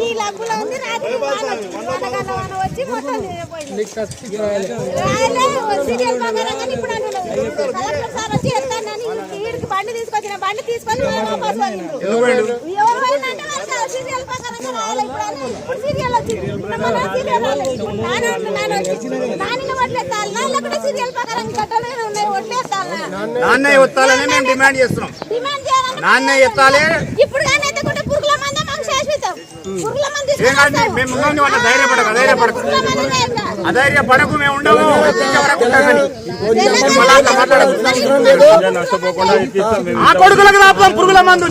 ఈ లబ్బులో ఉంది రాత్రి వచ్చి మొత్తం ఇప్పుడు బండి తీసుకొచ్చిన బండి తీసుకొని సీరియల్ సీరియల్ వచ్చింది నాన్న వడ్లేస్తాను లేకపోతే సీరియల్ ప్రకారం కట్టలేదు వడ్లేస్తాను ఎత్తాలని మేము డిమాండ్ చేస్తున్నాం. నాన్న ఎత్తాలి ఇప్పుడు కానీ ఎత్తకుంటే పురుగుల మంది మాకు శాశ్వతం మేము అధైర్యపడకు మేము ఉండము. ఆ కొడుకులకు రాపం పురుగుల మందు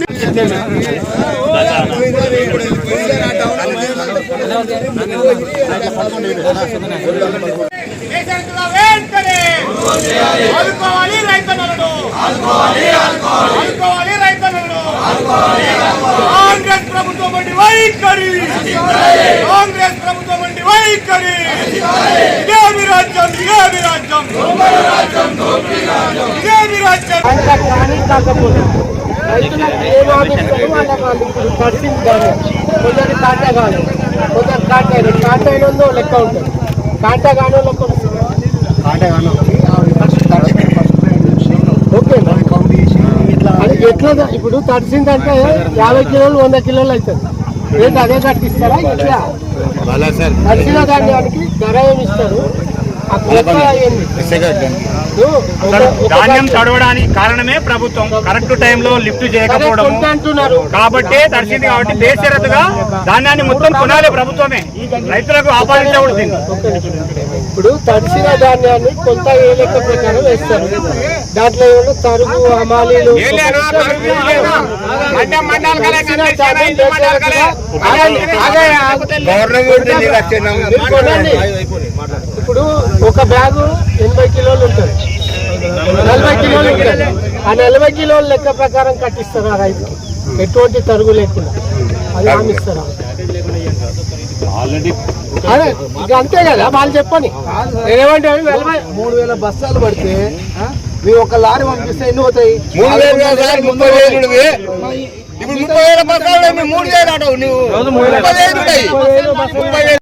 ఆదుకోవాలి రైతన్నలను, ఆదుకోవాలి రైతన్నలను. కాంగ్రెస్ ప్రభుత్వం వంటి వైఖరి, కాంగ్రెస్ ప్రభుత్వం వంటి వైఖరి. ఇదేమి రాజ్యం, ఇదేమి రాజ్యం, ఇదేమి రాజ్యం. రైతులకు ఏ బాధిస్తారు వాళ్ళ పరిస్థితి కానీ కొందరు కాంటా కాదు, కొందరు కాంటా లెక్క ఉంటుంది. కాంటా కాని ఓకే అది ఎట్లా ఇప్పుడు తడిసిందంటే 50 కిలోలు 100 కిలోలు అవుతుంది. ఏంటి అదే కట్టిస్తారా? ఇట్లా తడిసిన దానికి ధర ఏమి ఇస్తారు? ధాన్యం తడవడానికి కారణమే ప్రభుత్వం కరెక్ట్ టైంలో లిఫ్ట్ చేయకపోవడం కాబట్టి తడిసింది. కాబట్టి బేషరతుగా ధాన్యాన్ని మొత్తం కొనాలి ప్రభుత్వమే, రైతులకు ఆపాదించకూడదు. ఇప్పుడు తడిసిన ధాన్యాన్ని కొంత ఏ లెక్క ప్రకారం వేస్తారు. దాంట్లో తరుగు హమాలీలు ఇప్పుడు ఒక బ్యాగు 80 కిలోలు ఉంటుంది, 40 కిలోలు ఉంటుంది. ఆ 40 కిలోల లెక్క ప్రకారం కట్టిస్తారా రైతుకి? ఎటువంటి తరుగు లేకుండా అది హామీ ఇస్తారా? అదే ఇక అంతే కదా వాళ్ళు చెప్పని. నేనేమంటే 3000 బస్తాలు పడితే మీ ఒక లారీ పంపిస్తే ఎన్ని పోతాయి? 30,000 ఇప్పుడు 30,000 బస్తాలు 3,000 నువ్వు 30,000